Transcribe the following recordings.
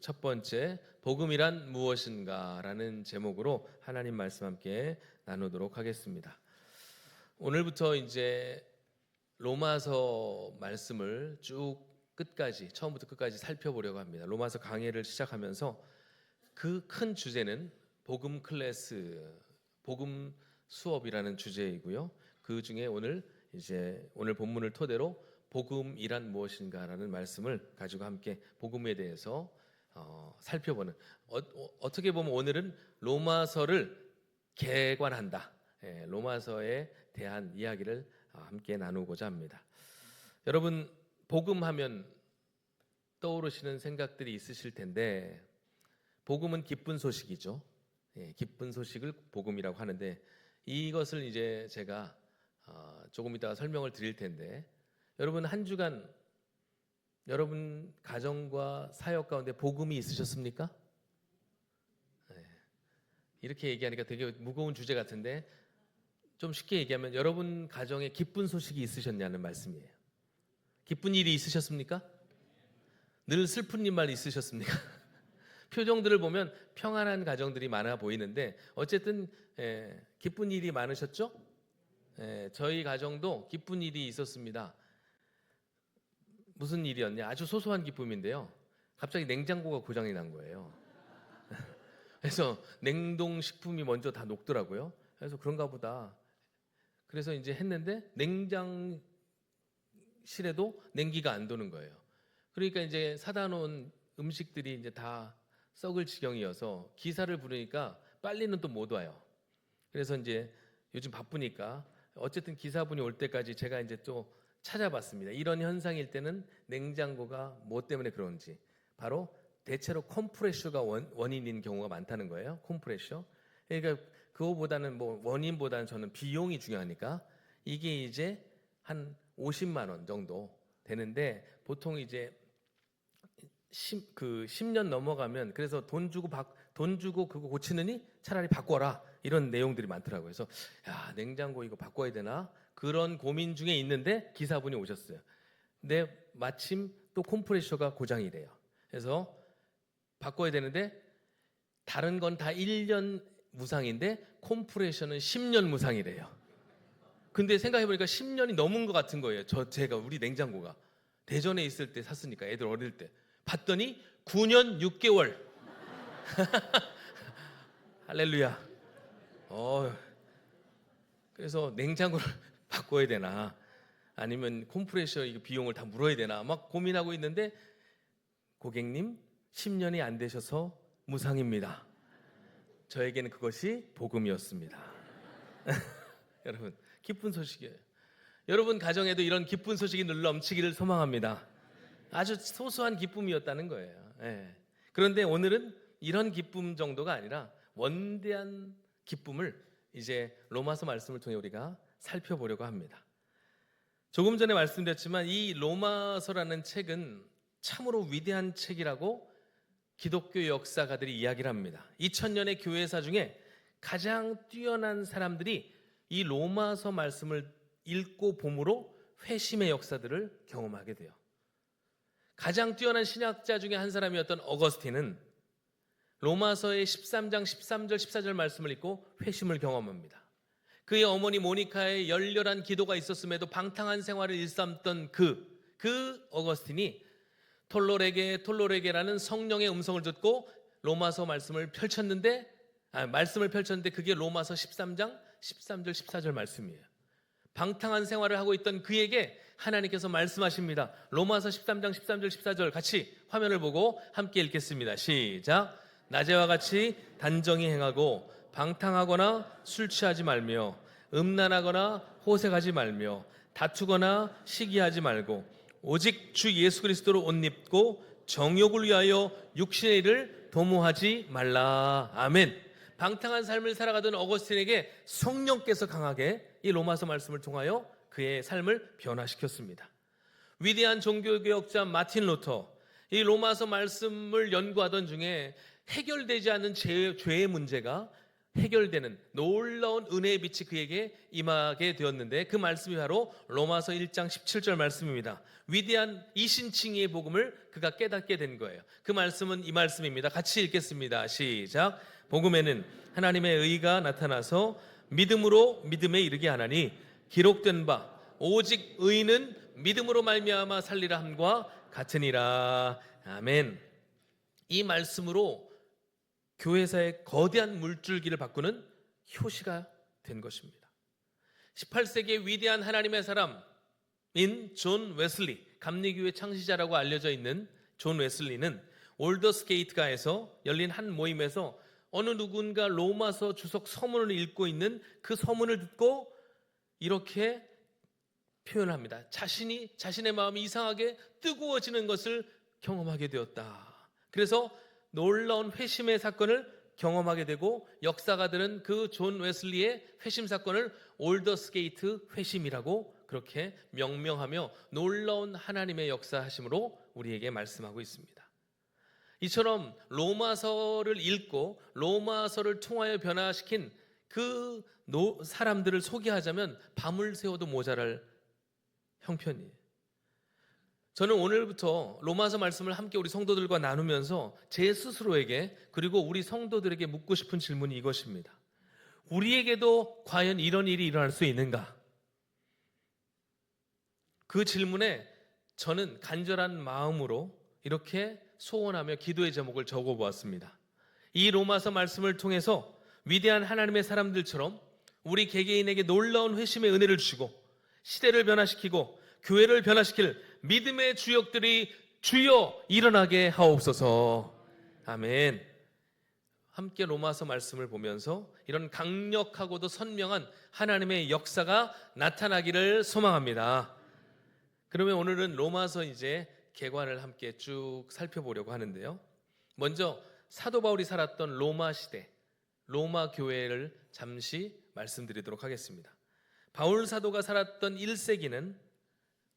첫 번째, 복음이란 무엇인가 라는 제목으로 하나님 말씀 함께 나누도록 하겠습니다. 오늘부터 이제 로마서 말씀을 쭉 끝까지, 처음부터 끝까지 살펴보려고 합니다. 로마서 강해를 시작하면서 그 큰 주제는 복음 클래스, 복음 수업이라는 주제이고요. 그 중에 오늘 본문을 토대로 복음이란 무엇인가라는 말씀을 가지고 함께 복음에 대해서 살펴보는, 어떻게 보면 오늘은 로마서를 개관한다, 로마서에 대한 이야기를 함께 나누고자 합니다. 여러분, 복음하면 떠오르시는 생각들이 있으실 텐데, 복음은 기쁜 소식이죠. 기쁜 소식을 복음이라고 하는데, 이것을 이제 제가 조금 이따가 설명을 드릴 텐데, 여러분 한 주간 여러분 가정과 사역 가운데 복음이 있으셨습니까? 이렇게 얘기하니까 되게 무거운 주제 같은데, 좀 쉽게 얘기하면 여러분 가정에 기쁜 소식이 있으셨냐는 말씀이에요. 기쁜 일이 있으셨습니까? 늘 슬픈 일만 있으셨습니까? 표정들을 보면 평안한 가정들이 많아 보이는데, 어쨌든 기쁜 일이 많으셨죠? 저희 가정도 기쁜 일이 있었습니다. 무슨 일이었냐? 아주 소소한 기쁨인데요. 갑자기 냉장고가 고장이 난 거예요. 그래서 냉동식품이 먼저 다 녹더라고요. 그래서 그런가 보다. 그래서 이제 했는데 냉장실에도 냉기가 안 도는 거예요. 그러니까 이제 사다 놓은 음식들이 이제 다 썩을 지경이어서 기사를 부르니까 빨리는 또 못 와요. 그래서 이제 요즘 바쁘니까 어쨌든 기사분이 올 때까지 제가 이제 또 찾아봤습니다. 이런 현상일 때는 냉장고가 뭐 때문에 그런지, 바로 대체로 컴프레셔가 원인인 경우가 많다는 거예요. 컴프레셔. 그러니까 그거보다는 원인보다는 저는 비용이 중요하니까, 이게 이제 한 50만 원 정도 되는데, 보통 이제 10년 넘어가면, 그래서 돈 주고 그거 고치느니 차라리 바꿔라, 이런 내용들이 많더라고요. 그래서 냉장고 이거 바꿔야 되나, 그런 고민 중에 있는데 기사분이 오셨어요. 근데 마침 또 컴프레셔가 고장이래요. 그래서 바꿔야 되는데, 다른 건 다 1년 무상인데 컴프레셔는 10년 무상이래요. 근데 생각해보니까 10년이 넘은 것 같은 거예요. 제가 우리 냉장고가 대전에 있을 때 샀으니까, 애들 어릴 때 봤더니 9년 6개월. 할렐루야. 그래서 냉장고를 바꿔야 되나, 아니면 컴프레셔 이거 비용을 다 물어야 되나 막 고민하고 있는데, 고객님 10년이 안 되셔서 무상입니다. 저에게는 그것이 복음이었습니다. 여러분, 기쁜 소식이에요. 여러분 가정에도 이런 기쁜 소식이 늘 넘치기를 소망합니다. 아주 소소한 기쁨이었다는 거예요. 그런데 오늘은 이런 기쁨 정도가 아니라 원대한 기쁨을 이제 로마서 말씀을 통해 우리가 살펴보려고 합니다. 조금 전에 말씀드렸지만 이 로마서라는 책은 참으로 위대한 책이라고 기독교 역사가들이 이야기를 합니다. 2000년의 교회사 중에 가장 뛰어난 사람들이 이 로마서 말씀을 읽고 봄으로 회심의 역사들을 경험하게 돼요. 가장 뛰어난 신학자 중에 한 사람이었던 어거스틴은 로마서의 13장 13절 14절 말씀을 읽고 회심을 경험합니다. 그의 어머니 모니카의 열렬한 기도가 있었음에도 방탕한 생활을 일삼던 그 어거스틴이 톨로레게라는 성령의 음성을 듣고 로마서 말씀을 펼쳤는데 그게 로마서 13장 13절 14절 말씀이에요. 방탕한 생활을 하고 있던 그에게 하나님께서 말씀하십니다. 로마서 13장 13절 14절 같이 화면을 보고 함께 읽겠습니다. 시작. 낮에와 같이 단정히 행하고 방탕하거나 술 취하지 말며 음란하거나 호색하지 말며 다투거나 시기하지 말고 오직 주 예수 그리스도로 옷 입고 정욕을 위하여 육신의 일을 도모하지 말라. 아멘. 방탕한 삶을 살아가던 어거스틴에게 성령께서 강하게 이 로마서 말씀을 통하여 그의 삶을 변화시켰습니다. 위대한 종교개혁자 마틴 루터, 이 로마서 말씀을 연구하던 중에 해결되지 않은 죄의 문제가 해결되는 놀라운 은혜의 빛이 그에게 임하게 되었는데, 그 말씀이 바로 로마서 1장 17절 말씀입니다. 위대한 이신칭의의 복음을 그가 깨닫게 된 거예요. 그 말씀은 이 말씀입니다. 같이 읽겠습니다. 시작. 복음에는 하나님의 의가 나타나서 믿음으로 믿음에 이르게 하나니, 기록된 바 오직 의인은 믿음으로 말미암아 살리라 함과 같으니라. 아멘. 이 말씀으로 교회사의 거대한 물줄기를 바꾸는 효시가 된 것입니다. 18세기의 위대한 하나님의 사람인 존 웨슬리, 감리교회 창시자라고 알려져 있는 존 웨슬리는 올더스게이트가에서 열린 한 모임에서 어느 누군가 로마서 주석 서문을 읽고 있는 그 서문을 듣고 이렇게 표현합니다. 자신의 마음이 이상하게 뜨거워지는 것을 경험하게 되었다. 그래서 놀라운 회심의 사건을 경험하게 되고, 역사가들은 그 존 웨슬리의 회심 사건을 올더스게이트 회심이라고 그렇게 명명하며 놀라운 하나님의 역사하심으로 우리에게 말씀하고 있습니다. 이처럼 로마서를 읽고 로마서를 통하여 변화시킨 그 사람들을 소개하자면 밤을 새워도 모자랄 형편이에요. 저는 오늘부터 로마서 말씀을 함께 우리 성도들과 나누면서 제 스스로에게, 그리고 우리 성도들에게 묻고 싶은 질문이 이것입니다. 우리에게도 과연 이런 일이 일어날 수 있는가? 그 질문에 저는 간절한 마음으로 이렇게 소원하며 기도의 제목을 적어보았습니다. 이 로마서 말씀을 통해서 위대한 하나님의 사람들처럼 우리 개개인에게 놀라운 회심의 은혜를 주시고 시대를 변화시키고 교회를 변화시킬 믿음의 주역들이 주여 일어나게 하옵소서. 아멘. 함께 로마서 말씀을 보면서 이런 강력하고도 선명한 하나님의 역사가 나타나기를 소망합니다. 그러면 오늘은 로마서 이제 개관을 함께 쭉 살펴보려고 하는데요. 먼저 사도 바울이 살았던 로마 시대, 로마 교회를 잠시 말씀드리도록 하겠습니다. 바울 사도가 살았던 1세기는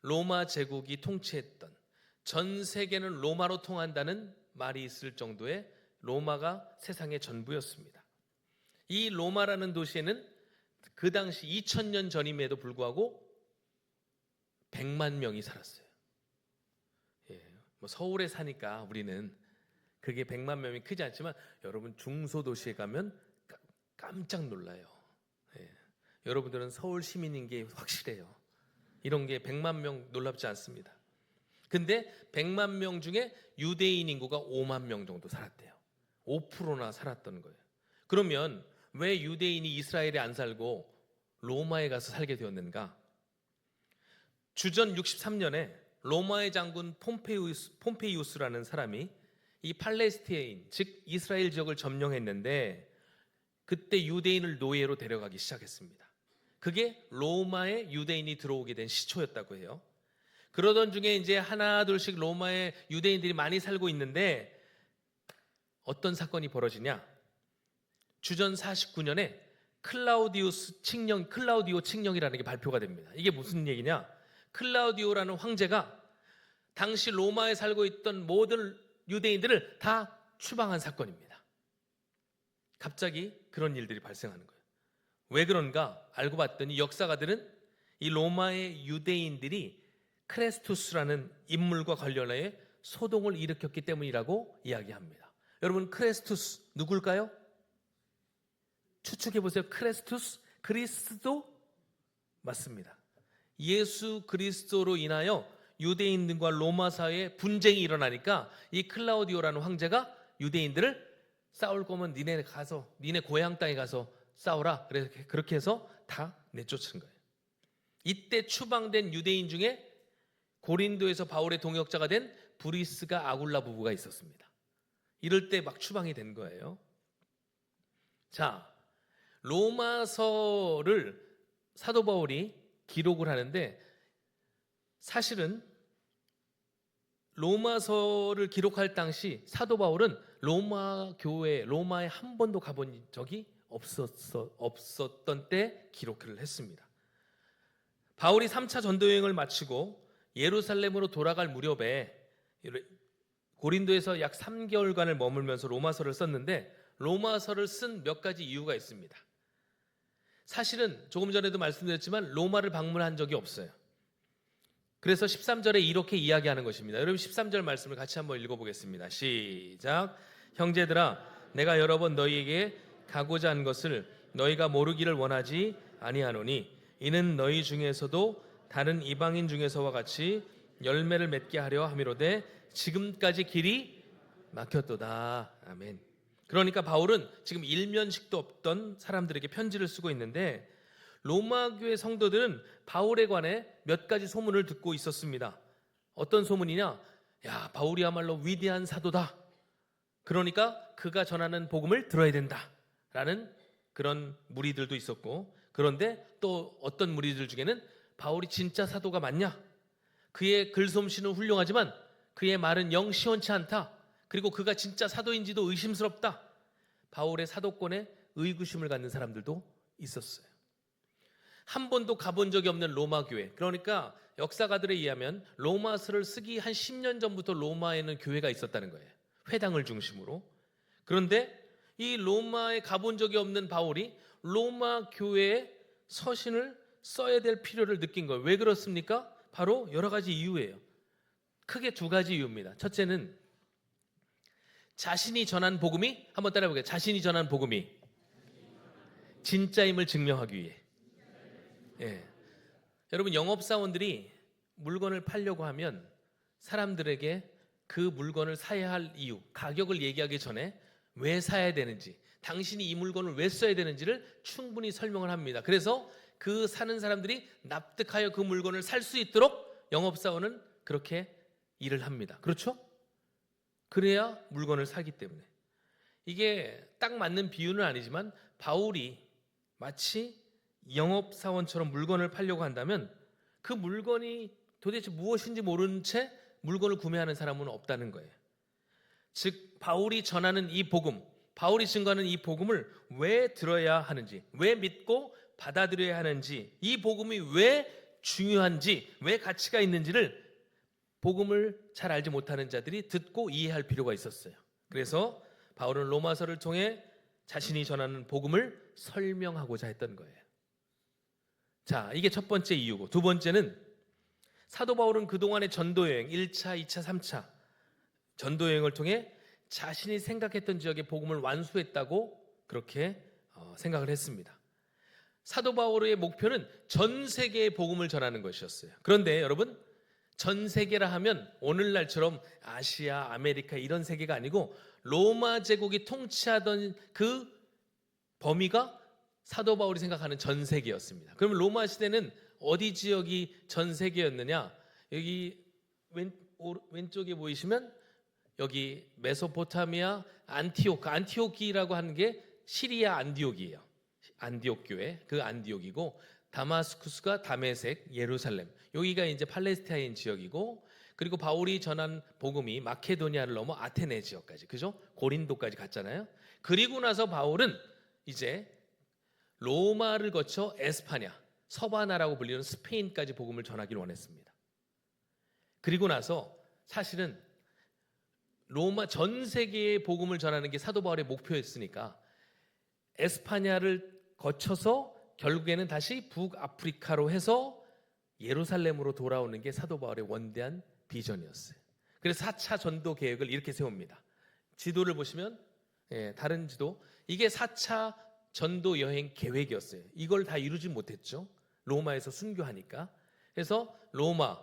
로마 제국이 통치했던, 전 세계는 로마로 통한다는 말이 있을 정도의 로마가 세상의 전부였습니다. 이 로마라는 도시에는 그 당시 2000년 전임에도 불구하고 100만 명이 살았어요. 서울에 사니까 우리는 그게 100만 명이 크지 않지만 여러분 중소도시에 가면 깜짝 놀라요. 여러분들은 서울 시민인 게 확실해요. 이런 게 100만 명 놀랍지 않습니다. 근데 100만 명 중에 유대인 인구가 5만 명 정도 살았대요. 5%나 살았던 거예요. 그러면 왜 유대인이 이스라엘에 안 살고 로마에 가서 살게 되었는가? 주전 63년에 로마의 장군 폼페이우스라는 사람이 이 팔레스티인, 즉 이스라엘 지역을 점령했는데, 그때 유대인을 노예로 데려가기 시작했습니다. 그게 로마에 유대인이 들어오게 된 시초였다고 해요. 그러던 중에 이제 하나 둘씩 로마에 유대인들이 많이 살고 있는데 어떤 사건이 벌어지냐? 주전 49년에 클라우디오 칙령이라는 게 발표가 됩니다. 이게 무슨 얘기냐? 클라우디오라는 황제가 당시 로마에 살고 있던 모든 유대인들을 다 추방한 사건입니다. 갑자기 그런 일들이 발생하는 거예요. 왜 그런가 알고 봤더니 역사가들은 이 로마의 유대인들이 크레스투스라는 인물과 관련해 소동을 일으켰기 때문이라고 이야기합니다. 여러분, 크레스투스 누굴까요? 추측해 보세요. 크레스투스, 그리스도 맞습니다. 예수 그리스도로 인하여 유대인들과 로마 사회에 분쟁이 일어나니까 이 클라우디오라는 황제가 유대인들을 싸울 거면 니네 고향 땅에 가서 싸우라. 그렇게 해서 다 내쫓은 거예요. 이때 추방된 유대인 중에 고린도에서 바울의 동역자가 된 브리스가 아굴라 부부가 있었습니다. 이럴 때 막 추방이 된 거예요. 자, 로마서를 사도 바울이 기록을 하는데, 사실은 로마서를 기록할 당시 사도 바울은 로마 교회, 로마에 한 번도 가본 적이 없었던 때 기록을 했습니다. 바울이 3차 전도 여행을 마치고 예루살렘으로 돌아갈 무렵에 고린도에서 약 3개월간을 머물면서 로마서를 썼는데, 로마서를 쓴 몇 가지 이유가 있습니다. 사실은 조금 전에도 말씀드렸지만 로마를 방문한 적이 없어요. 그래서 13절에 이렇게 이야기하는 것입니다. 여러분 13절 말씀을 같이 한번 읽어보겠습니다. 시작. 형제들아, 내가 여러 번 너희에게 가고자 한 것을 너희가 모르기를 원하지 아니하노니 이는 너희 중에서도 다른 이방인 중에서와 같이 열매를 맺게 하려 함이로되 지금까지 길이 막혔도다. 아멘. 그러니까 바울은 지금 일면식도 없던 사람들에게 편지를 쓰고 있는데 로마 교회 성도들은 바울에 관해 몇 가지 소문을 듣고 있었습니다. 어떤 소문이냐? 야, 바울이야말로 위대한 사도다. 그러니까 그가 전하는 복음을 들어야 된다. 라는 그런 무리들도 있었고, 그런데 또 어떤 무리들 중에는 바울이 진짜 사도가 맞냐? 그의 글솜씨는 훌륭하지만 그의 말은 영 시원치 않다. 그리고 그가 진짜 사도인지도 의심스럽다. 바울의 사도권에 의구심을 갖는 사람들도 있었어요. 한 번도 가본 적이 없는 로마 교회, 그러니까 역사가들에 의하면 로마서를 쓰기 한 10년 전부터 로마에는 교회가 있었다는 거예요. 회당을 중심으로. 그런데 이 로마에 가본 적이 없는 바울이 로마 교회에 서신을 써야 될 필요를 느낀 거예요. 왜 그렇습니까? 바로 여러 가지 이유예요. 크게 두 가지 이유입니다. 첫째는 자신이 전한 복음이, 한번 따라해볼게요. 자신이 전한 복음이 진짜임을 증명하기 위해. 예. 여러분, 영업사원들이 물건을 팔려고 하면 사람들에게 그 물건을 사야 할 이유, 가격을 얘기하기 전에 왜 사야 되는지, 당신이 이 물건을 왜 써야 되는지를 충분히 설명을 합니다. 그래서 그 사는 사람들이 납득하여 그 물건을 살 수 있도록 영업사원은 그렇게 일을 합니다. 그렇죠? 그래야 물건을 사기 때문에. 이게 딱 맞는 비유는 아니지만 바울이 마치 영업사원처럼 물건을 팔려고 한다면 그 물건이 도대체 무엇인지 모르는 채 물건을 구매하는 사람은 없다는 거예요. 즉 바울이 전하는 이 복음, 바울이 증거하는 이 복음을 왜 들어야 하는지, 왜 믿고 받아들여야 하는지, 이 복음이 왜 중요한지, 왜 가치가 있는지를 복음을 잘 알지 못하는 자들이 듣고 이해할 필요가 있었어요. 그래서 바울은 로마서를 통해 자신이 전하는 복음을 설명하고자 했던 거예요. 자, 이게 첫 번째 이유고, 두 번째는 사도 바울은 그동안의 전도여행 1차, 2차, 3차 전도여행을 통해 자신이 생각했던 지역의 복음을 완수했다고 그렇게 생각을 했습니다. 사도 바울의 목표는 전 세계의 복음을 전하는 것이었어요. 그런데 여러분, 전 세계라 하면 오늘날처럼 아시아, 아메리카 이런 세계가 아니고 로마 제국이 통치하던 그 범위가 사도 바울이 생각하는 전 세계였습니다. 그러면 로마 시대는 어디 지역이 전 세계였느냐? 여기 왼쪽에 보이시면 여기 메소포타미아 안티오키라고 하는 게 시리아 안디옥이에요. 안디옥 교회, 그 안디옥이고, 다마스쿠스가 다메섹, 예루살렘, 여기가 이제 팔레스타인 지역이고, 그리고 바울이 전한 복음이 마케도니아를 넘어 아테네 지역까지, 그죠? 고린도까지 갔잖아요. 그리고 나서 바울은 이제 로마를 거쳐 에스파냐, 서바나라고 불리는 스페인까지 복음을 전하기를 원했습니다. 그리고 나서 사실은 로마 전 세계의 복음을 전하는 게 사도 바울의 목표였으니까 에스파냐를 거쳐서 결국에는 다시 북아프리카로 해서 예루살렘으로 돌아오는 게 사도 바울의 원대한 비전이었어요. 그래서 4차 전도 계획을 이렇게 세웁니다. 지도를 보시면 다른 지도, 이게 4차 전도 여행 계획이었어요. 이걸 다 이루지 못했죠. 로마에서 순교하니까. 그래서 로마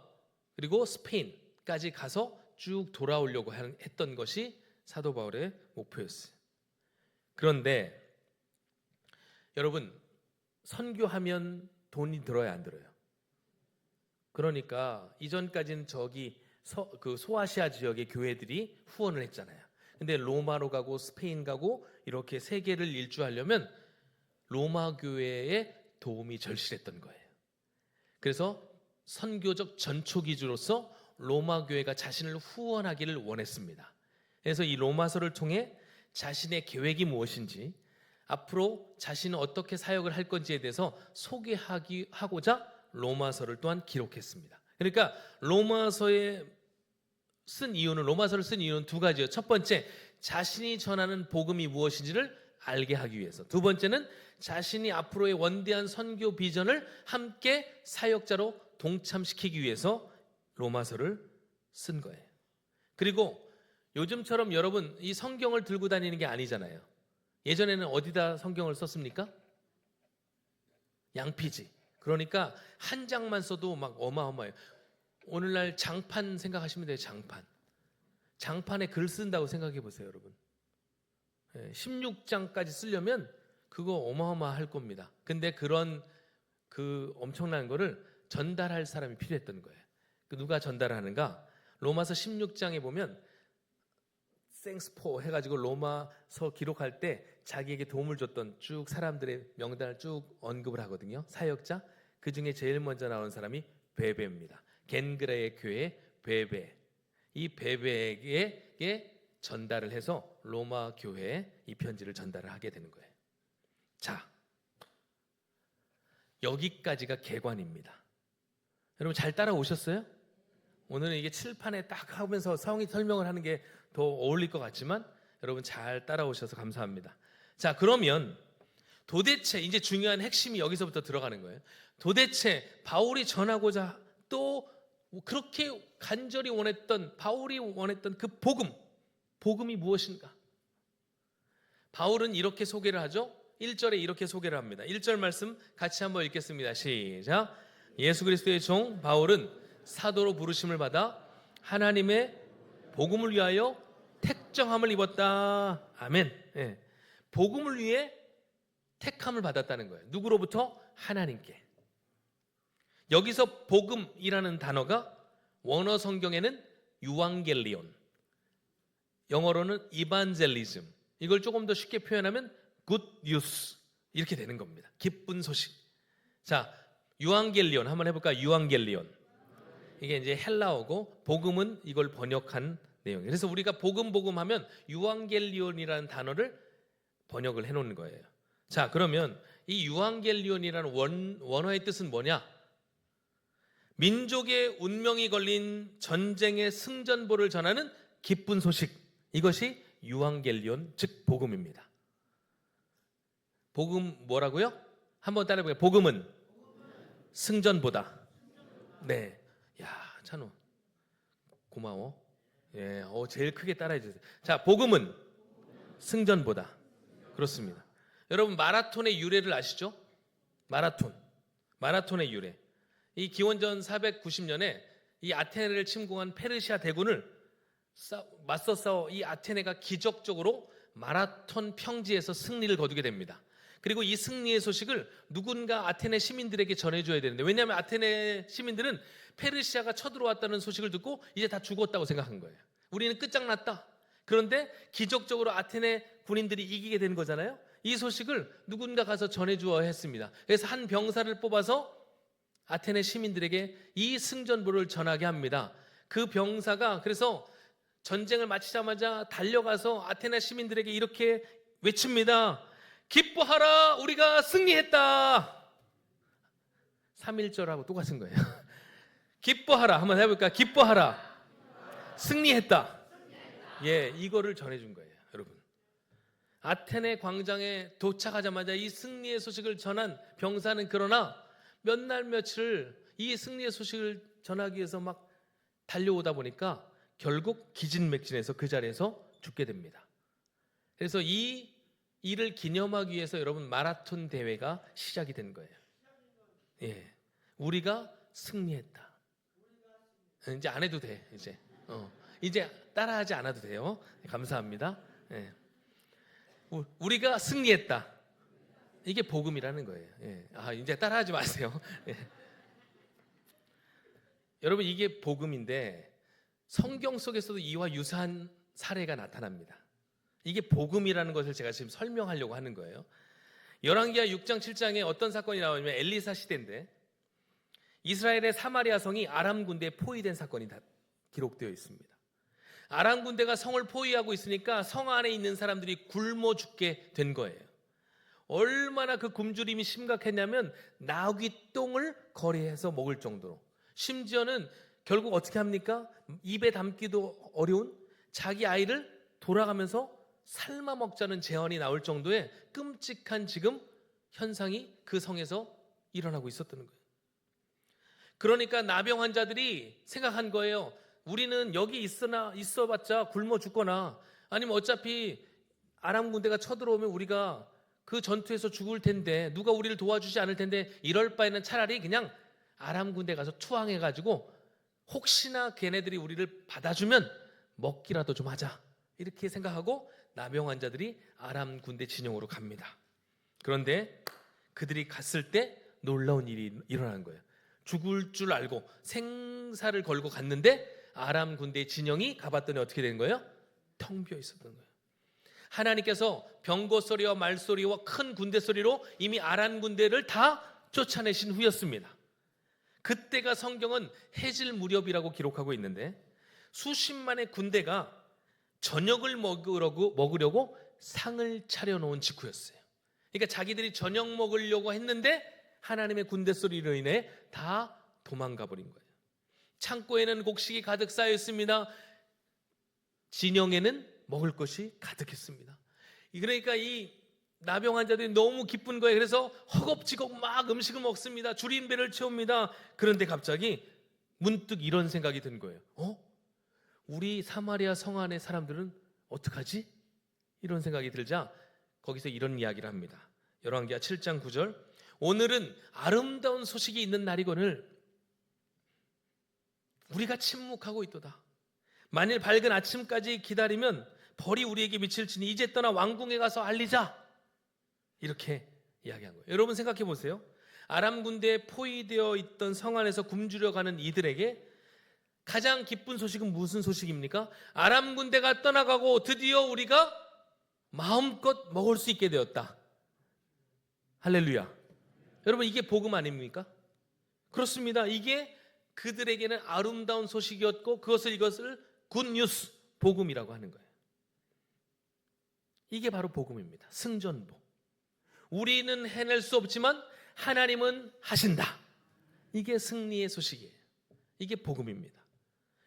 그리고 스페인까지 가서 쭉 돌아오려고 했던 것이 사도 바울의 목표였어요. 그런데 여러분, 선교하면 돈이 들어야 안 들어요? 그러니까 이전까지는 저기 소아시아 지역의 교회들이 후원을 했잖아요. 근데 로마로 가고 스페인 가고 이렇게 세계를 일주하려면 로마 교회의 도움이 절실했던 거예요. 그래서 선교적 전초기주로서 로마 교회가 자신을 후원하기를 원했습니다. 그래서 이 로마서를 통해 자신의 계획이 무엇인지, 앞으로 자신은 어떻게 사역을 할 건지에 대해서 소개하고자 로마서를 또한 기록했습니다. 그러니까 로마서를 쓴 이유는 두 가지예요. 첫 번째, 자신이 전하는 복음이 무엇인지를 알게 하기 위해서. 두 번째는 자신이 앞으로의 원대한 선교 비전을 함께 사역자로 동참시키기 위해서 로마서를 쓴 거예요. 그리고 요즘처럼 여러분 이 성경을 들고 다니는 게 아니잖아요. 예전에는 어디다 성경을 썼습니까? 양피지. 그러니까 한 장만 써도 막 어마어마해요. 오늘날 장판 생각하시면 돼요. 장판에 글 쓴다고 생각해 보세요, 여러분. 16장까지 쓰려면 그거 어마어마할 겁니다. 근데 그런 그 엄청난 거를 전달할 사람이 필요했던 거예요. 누가 전달하는가? 로마서 16장에 보면 생스포 해가지고 로마서 기록할 때 자기에게 도움을 줬던 쭉 사람들의 명단을 쭉 언급을 하거든요. 사역자. 그 중에 제일 먼저 나온 사람이 베베입니다. 겐그레의 교회 베베. 이 베베에게 전달을 해서 로마 교회에 이 편지를 전달을 하게 되는 거예요. 자, 여기까지가 개관입니다. 여러분 잘 따라오셨어요? 오늘은 이게 칠판에 딱 하면서 설명을 하는 게 더 어울릴 것 같지만 여러분 잘 따라오셔서 감사합니다. 자, 그러면 도대체 이제 중요한 핵심이 여기서부터 들어가는 거예요. 도대체 바울이 전하고자 또 그렇게 간절히 원했던, 바울이 원했던 그 복음이 무엇인가? 바울은 이렇게 소개를 하죠. 1절에 이렇게 소개를 합니다. 1절 말씀 같이 한번 읽겠습니다. 시작. 예수 그리스도의 종 바울은 사도로 부르심을 받아 하나님의 복음을 위하여 택정함을 입었다. 아멘. 예. 복음을 위해 택함을 받았다는 거예요. 누구로부터? 하나님께. 여기서 복음이라는 단어가 원어 성경에는 유앙겔리온, 영어로는 이반젤리즘, 이걸 조금 더 쉽게 표현하면 good news 이렇게 되는 겁니다. 기쁜 소식. 자, 유앙겔리온 한번 해볼까요? 유앙겔리온. 이게 이제 헬라어고 복음은 이걸 번역한 내용이에요. 그래서 우리가 복음 하면 유앙겔리온이라는 단어를 번역을 해놓는 거예요. 자, 그러면 이 유앙겔리온이라는 원어의 뜻은 뭐냐? 민족의 운명이 걸린 전쟁의 승전보를 전하는 기쁜 소식. 이것이 유앙겔리온, 즉 복음입니다. 복음 뭐라고요? 한번 따라해볼게요. 복음은 승전보다. 네. 야, 찬호 고마워. 예, 제일 크게 따라해 주세요. 자, 복음은 승전보다. 그렇습니다. 여러분 마라톤의 유래를 아시죠? 마라톤의 유래. 이 기원전 490년에 이 아테네를 침공한 페르시아 대군을 맞서 싸워 이 아테네가 기적적으로 마라톤 평지에서 승리를 거두게 됩니다. 그리고 이 승리의 소식을 누군가 아테네 시민들에게 전해줘야 되는데, 왜냐하면 아테네 시민들은 페르시아가 쳐들어왔다는 소식을 듣고 이제 다 죽었다고 생각한 거예요. 우리는 끝장났다. 그런데 기적적으로 아테네 군인들이 이기게 된 거잖아요. 이 소식을 누군가 가서 전해주어야 했습니다. 그래서 한 병사를 뽑아서 아테네 시민들에게 이 승전보를 전하게 합니다. 그 병사가 그래서 전쟁을 마치자마자 달려가서 아테네 시민들에게 이렇게 외칩니다. 기뻐하라, 우리가 승리했다. 3.1절하고 똑같은 거예요. 기뻐하라, 한번 해볼까요? 기뻐하라, 승리했다. 예, 이거를 전해준 거예요, 여러분. 아테네 광장에 도착하자마자 이 승리의 소식을 전한 병사는 그러나 몇 날 며칠 이 승리의 소식을 전하기 위해서 막 달려오다 보니까 결국 기진맥진해서 그 자리에서 죽게 됩니다. 그래서 이 이를 기념하기 위해서 여러분 마라톤 대회가 시작이 된 거예요. 예, 우리가 승리했다. 이제 안 해도 돼. 이제 따라하지 않아도 돼요. 감사합니다. 예. 우리가 승리했다. 이게 복음이라는 거예요. 예. 이제 따라하지 마세요. 예. 여러분 이게 복음인데 성경 속에서도 이와 유사한 사례가 나타납니다. 이게 복음이라는 것을 제가 지금 설명하려고 하는 거예요. 열왕기하 6장 7장에 어떤 사건이 나오냐면 엘리사 시대인데 이스라엘의 사마리아 성이 아람 군대에 포위된 사건이 다 기록되어 있습니다. 아람 군대가 성을 포위하고 있으니까 성 안에 있는 사람들이 굶어 죽게 된 거예요. 얼마나 그 굶주림이 심각했냐면 나귀 똥을 거리해서 먹을 정도로, 심지어는 결국 어떻게 합니까? 입에 담기도 어려운 자기 아이를 돌아가면서 삶아 먹자는 제안이 나올 정도의 끔찍한 지금 현상이 그 성에서 일어나고 있었다는 거예요. 그러니까 나병 환자들이 생각한 거예요. 우리는 여기 있어봤자 굶어 죽거나 아니면 어차피 아람 군대가 쳐들어오면 우리가 그 전투에서 죽을 텐데 누가 우리를 도와주지 않을 텐데 이럴 바에는 차라리 그냥 아람 군대 가서 투항해가지고 혹시나 걔네들이 우리를 받아주면 먹기라도 좀 하자 이렇게 생각하고 나병 환자들이 아람 군대 진영으로 갑니다. 그런데 그들이 갔을 때 놀라운 일이 일어나는 거예요. 죽을 줄 알고 생사를 걸고 갔는데 아람 군대의 진영이 가봤더니 어떻게 된 거예요? 텅 비어 있었던 거예요. 하나님께서 병거 소리와 말소리와 큰 군대 소리로 이미 아람 군대를 다 쫓아내신 후였습니다. 그때가 성경은 해질 무렵이라고 기록하고 있는데 수십만의 군대가 저녁을 먹으려고 상을 차려놓은 직후였어요. 그러니까 자기들이 저녁 먹으려고 했는데 하나님의 군대 소리로 인해 다 도망가 버린 거예요. 창고에는 곡식이 가득 쌓여 있습니다. 진영에는 먹을 것이 가득했습니다. 그러니까 이 나병 환자들이 너무 기쁜 거예요. 그래서 허겁지겁 막 음식을 먹습니다. 줄인 배를 채웁니다. 그런데 갑자기 문득 이런 생각이 든 거예요. 우리 사마리아 성 안의 사람들은 어떡하지? 이런 생각이 들자 거기서 이런 이야기를 합니다. 열왕기하 7장 9절 오늘은 아름다운 소식이 있는 날이거늘 우리가 침묵하고 있도다. 만일 밝은 아침까지 기다리면 벌이 우리에게 미칠지니 이제 떠나 왕궁에 가서 알리자. 이렇게 이야기한 거예요. 여러분 생각해 보세요. 아람 군대에 포위되어 있던 성 안에서 굶주려 가는 이들에게 가장 기쁜 소식은 무슨 소식입니까? 아람 군대가 떠나가고 드디어 우리가 마음껏 먹을 수 있게 되었다. 할렐루야. 여러분 이게 복음 아닙니까? 그렇습니다. 이게 그들에게는 아름다운 소식이었고 이것을 굿뉴스, 복음이라고 하는 거예요. 이게 바로 복음입니다. 승전복. 우리는 해낼 수 없지만 하나님은 하신다. 이게 승리의 소식이에요. 이게 복음입니다.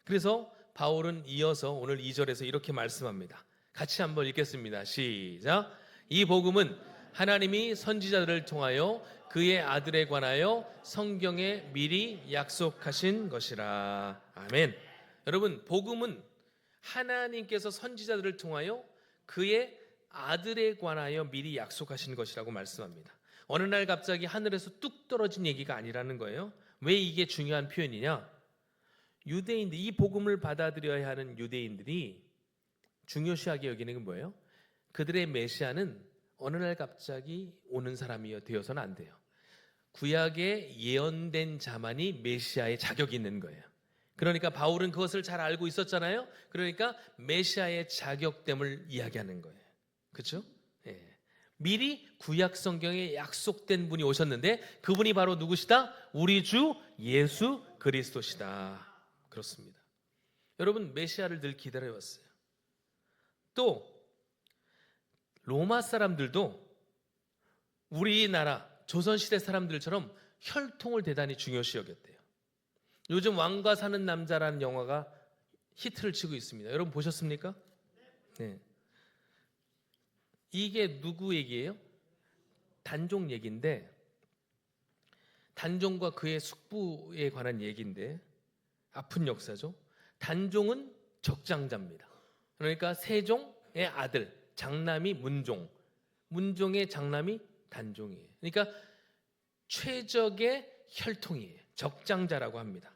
그래서 바울은 이어서 오늘 2절에서 이렇게 말씀합니다. 같이 한번 읽겠습니다. 시작. 이 복음은 하나님이 선지자들을 통하여 그의 아들에 관하여 성경에 미리 약속하신 것이라. 아멘. 여러분 복음은 하나님께서 선지자들을 통하여 그의 아들에 관하여 미리 약속하신 것이라고 말씀합니다. 어느 날 갑자기 하늘에서 뚝 떨어진 얘기가 아니라는 거예요. 왜 이게 중요한 표현이냐? 유대인들, 이 복음을 받아들여야 하는 유대인들이 중요시하게 여기는 게 뭐예요? 그들의 메시아는 어느 날 갑자기 오는 사람이 되어서는 안 돼요. 구약에 예언된 자만이 메시아의 자격이 있는 거예요. 그러니까 바울은 그것을 잘 알고 있었잖아요. 그러니까 메시아의 자격됨을 이야기하는 거예요. 그렇죠? 예. 미리 구약 성경에 약속된 분이 오셨는데 그분이 바로 누구시다? 우리 주 예수 그리스도시다. 그렇습니다. 여러분 메시아를 늘 기다려왔어요. 또 로마 사람들도 우리나라 조선시대 사람들처럼 혈통을 대단히 중요시 여겼대요. 요즘 왕과 사는 남자라는 영화가 히트를 치고 있습니다. 여러분 보셨습니까? 네. 이게 누구 얘기예요? 단종 얘기인데 단종과 그의 숙부에 관한 얘기인데 아픈 역사죠. 단종은 적장자입니다. 그러니까 세종의 아들, 장남이 문종, 문종의 장남이 단종이에요. 그러니까 최적의 혈통이에요. 적장자라고 합니다.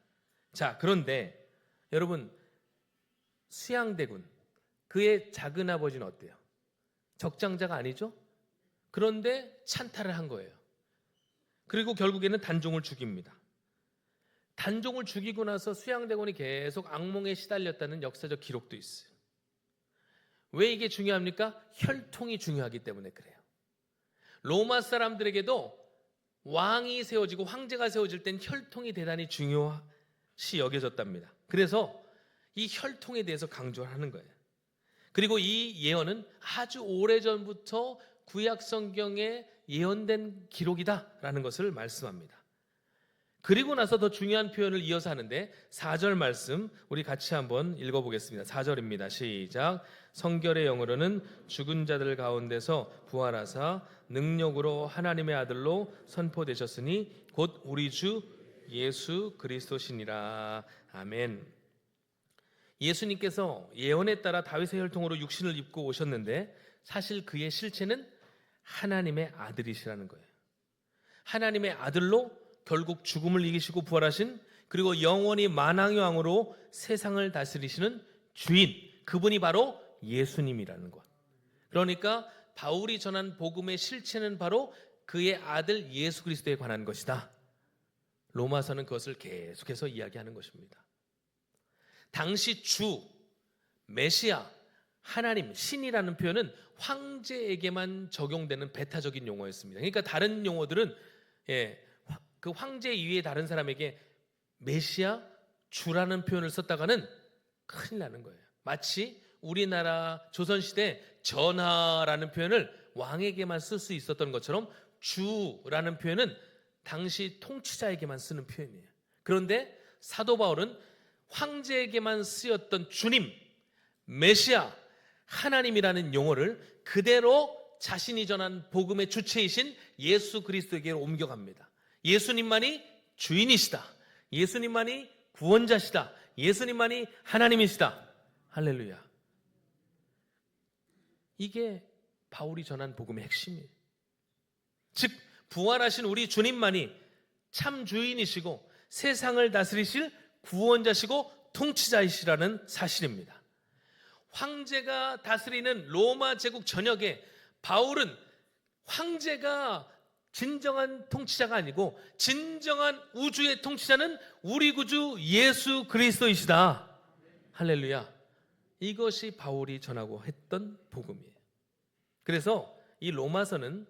자, 그런데 여러분 수양대군 그의 작은 아버지는 어때요? 적장자가 아니죠? 그런데 찬탈을 한 거예요. 그리고 결국에는 단종을 죽입니다. 단종을 죽이고 나서 수양대군이 계속 악몽에 시달렸다는 역사적 기록도 있어요. 왜 이게 중요합니까? 혈통이 중요하기 때문에 그래요. 로마 사람들에게도 왕이 세워지고 황제가 세워질 땐 혈통이 대단히 중요시 여겨졌답니다. 그래서 이 혈통에 대해서 강조를 하는 거예요. 그리고 이 예언은 아주 오래전부터 구약 성경에 예언된 기록이다라는 것을 말씀합니다. 그리고 나서 더 중요한 표현을 이어서 하는데 4절 말씀 우리 같이 한번 읽어보겠습니다. 4절입니다. 시작. 성결의 영으로는 죽은 자들 가운데서 부활하사 능력으로 하나님의 아들로 선포되셨으니 곧 우리 주 예수 그리스도시니라. 아멘. 예수님께서 예언에 따라 다윗의 혈통으로 육신을 입고 오셨는데 사실 그의 실체는 하나님의 아들이시라는 거예요. 하나님의 아들로 결국 죽음을 이기시고 부활하신, 그리고 영원히 만왕의 왕으로 세상을 다스리시는 주인, 그분이 바로 예수님이라는 것. 그러니까 바울이 전한 복음의 실체는 바로 그의 아들 예수 그리스도에 관한 것이다. 로마서는 그것을 계속해서 이야기하는 것입니다. 당시 주, 메시아, 하나님, 신이라는 표현은 황제에게만 적용되는 배타적인 용어였습니다. 그러니까 다른 용어들은 그 황제 이외의 다른 사람에게 메시아, 주라는 표현을 썼다가는 큰일 나는 거예요. 마치 우리나라 조선시대 전하라는 표현을 왕에게만 쓸 수 있었던 것처럼 주라는 표현은 당시 통치자에게만 쓰는 표현이에요. 그런데 사도 바울은 황제에게만 쓰였던 주님, 메시아, 하나님이라는 용어를 그대로 자신이 전한 복음의 주체이신 예수 그리스도에게로 옮겨갑니다. 예수님만이 주인이시다. 예수님만이 구원자시다. 예수님만이 하나님이시다. 할렐루야. 이게 바울이 전한 복음의 핵심이에요. 즉 부활하신 우리 주님만이 참 주인이시고 세상을 다스리실 구원자시고 통치자이시라는 사실입니다. 황제가 다스리는 로마 제국 전역에 바울은 황제가 진정한 통치자가 아니고 진정한 우주의 통치자는 우리 구주 예수 그리스도이시다. 할렐루야. 이것이 바울이 전하고 했던 복음이에요. 그래서 이 로마서는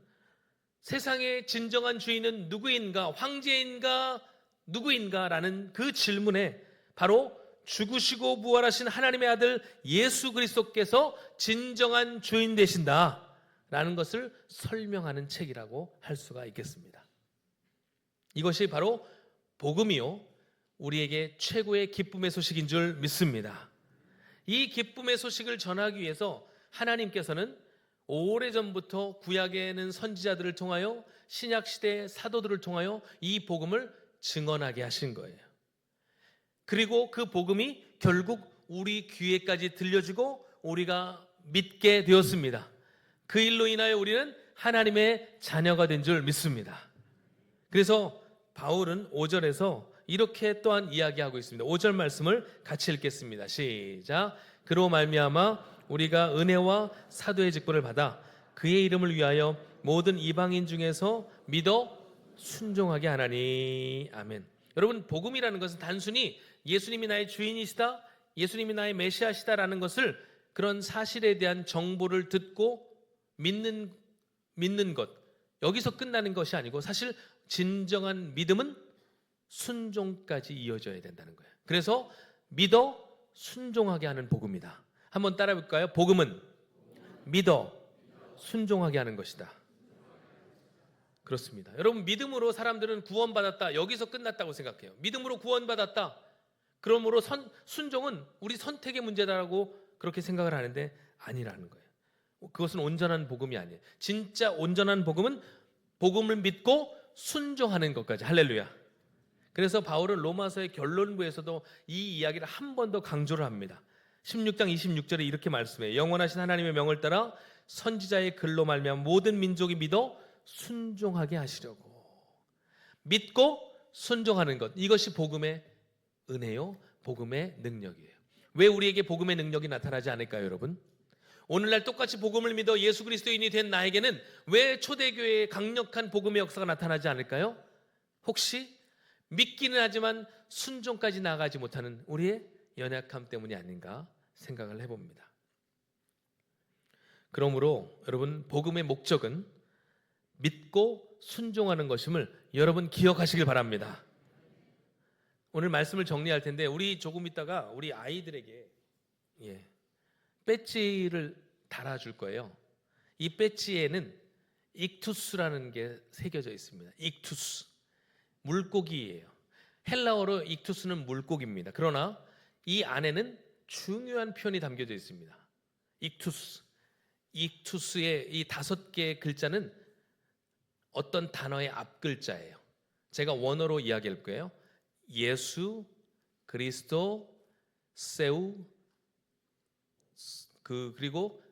세상의 진정한 주인은 누구인가, 황제인가, 누구인가 라는 그 질문에 바로 죽으시고 부활하신 하나님의 아들 예수 그리스도께서 진정한 주인 되신다 라는 것을 설명하는 책이라고 할 수가 있겠습니다. 이것이 바로 복음이요, 우리에게 최고의 기쁨의 소식인 줄 믿습니다. 이 기쁨의 소식을 전하기 위해서 하나님께서는 오래전부터 구약에는 선지자들을 통하여 신약시대의 사도들을 통하여 이 복음을 증언하게 하신 거예요. 그리고 그 복음이 결국 우리 귀에까지 들려지고 우리가 믿게 되었습니다. 그 일로 인하여 우리는 하나님의 자녀가 된 줄 믿습니다. 그래서 바울은 5절에서 이렇게 또한 이야기하고 있습니다. 5절 말씀을 같이 읽겠습니다. 시작. 그로 말미암아 우리가 은혜와 사도의 직분을 받아 그의 이름을 위하여 모든 이방인 중에서 믿어 순종하게 하나니. 아멘. 여러분, 복음이라는 것은 단순히 예수님이 나의 주인이시다, 예수님이 나의 메시아시다라는 것을, 그런 사실에 대한 정보를 듣고 믿는 것, 여기서 끝나는 것이 아니고 사실 진정한 믿음은 순종까지 이어져야 된다는 거예요. 그래서 믿어 순종하게 하는 복음이다. 한번 따라 볼까요? 복음은 믿어 순종하게 하는 것이다. 그렇습니다. 여러분, 믿음으로 사람들은 구원받았다, 여기서 끝났다고 생각해요. 믿음으로 구원받았다, 그러므로 순종은 우리 선택의 문제다라고 그렇게 생각을 하는데 아니라는 거예요. 그것은 온전한 복음이 아니에요. 진짜 온전한 복음은 복음을 믿고 순종하는 것까지. 할렐루야. 그래서 바울은 로마서의 결론부에서도 이 이야기를 한 번 더 강조를 합니다. 16장 26절에 이렇게 말씀해요. 영원하신 하나님의 명을 따라 선지자의 글로 말미암아 모든 민족이 믿어 순종하게 하시려고. 믿고 순종하는 것, 이것이 복음의 은혜요, 복음의 능력이에요. 왜 우리에게 복음의 능력이 나타나지 않을까요, 여러분? 오늘날 똑같이 복음을 믿어 예수 그리스도인이 된 나에게는 왜 초대교회의 강력한 복음의 역사가 나타나지 않을까요? 혹시 믿기는 하지만 순종까지 나아가지 못하는 우리의 연약함 때문이 아닌가 생각을 해봅니다. 그러므로 여러분, 복음의 목적은 믿고 순종하는 것임을 여러분 기억하시길 바랍니다. 오늘 말씀을 정리할 텐데 우리 조금 있다가 우리 아이들에게 배지를 달아줄 거예요. 이 배지에는 익투스라는 게 새겨져 있습니다. 익투스, 물고기예요. 헬라어로 익투스는 물고기입니다. 그러나 이 안에는 중요한 표현이 담겨져 있습니다. 익투스의 이 5개의 글자는 어떤 단어의 앞글자예요. 제가 원어로 이야기할 거예요. 예수, 그리스도, 세우, 그리고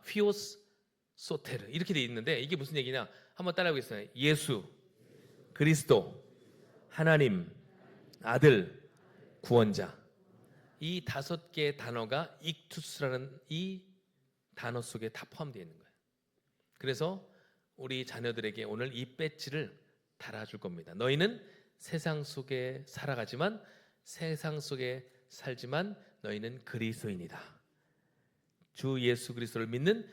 피오스, 소테르 이렇게 돼 있는데 이게 무슨 얘기냐? 한번 따라해 보겠습니다. 예수, 그리스도, 하나님, 아들, 구원자. 이 5개의 단어가 익투스라는 이 단어 속에 다 포함되어 있는 거예요. 그래서 우리 자녀들에게 오늘 이 배지를 달아줄 겁니다. 너희는 세상 속에 살아가지만 세상 속에 살지만 너희는 그리스도인이다. 주 예수 그리스도를 믿는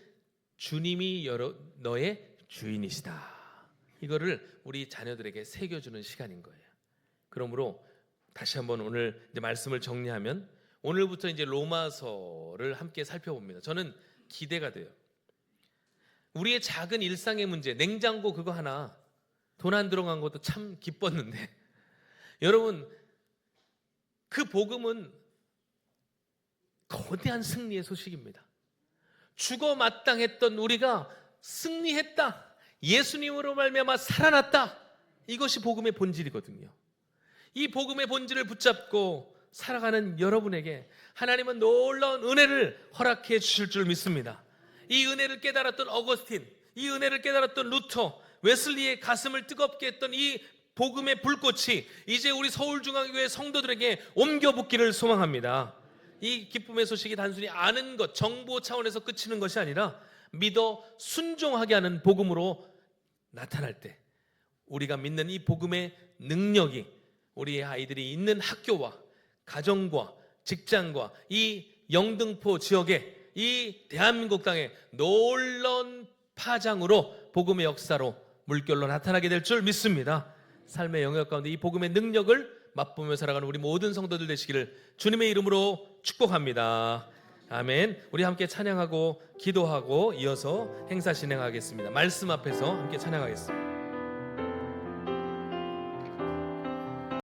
주님이 너의 주인이시다. 이거를 우리 자녀들에게 새겨주는 시간인 거예요. 그러므로 다시 한번 오늘 이제 말씀을 정리하면 오늘부터 이제 로마서를 함께 살펴봅니다. 저는 기대가 돼요. 우리의 작은 일상의 문제, 냉장고 그거 하나 돈 안 들어간 것도 참 기뻤는데 여러분 그 복음은 거대한 승리의 소식입니다. 죽어 마땅했던 우리가 승리했다. 예수님으로 말미암아 살아났다. 이것이 복음의 본질이거든요. 이 복음의 본질을 붙잡고 살아가는 여러분에게 하나님은 놀라운 은혜를 허락해 주실 줄 믿습니다. 이 은혜를 깨달았던 어거스틴, 이 은혜를 깨달았던 루터, 웨슬리의 가슴을 뜨겁게 했던 이 복음의 불꽃이 이제 우리 서울중앙교회 성도들에게 옮겨 붙기를 소망합니다. 이 기쁨의 소식이 단순히 아는 것, 정보 차원에서 그치는 것이 아니라 믿어 순종하게 하는 복음으로 나타날 때 우리가 믿는 이 복음의 능력이 우리의 아이들이 있는 학교와 가정과 직장과 이 영등포 지역에 이 대한민국 땅에 놀라운 파장으로 복음의 역사로 물결로 나타나게 될 줄 믿습니다. 삶의 영역 가운데 이 복음의 능력을 맛보며 살아가는 우리 모든 성도들 되시기를 주님의 이름으로 축복합니다. 아멘. 우리 함께 찬양하고 기도하고 이어서 행사 진행하겠습니다. 말씀 앞에서 함께 찬양하겠습니다.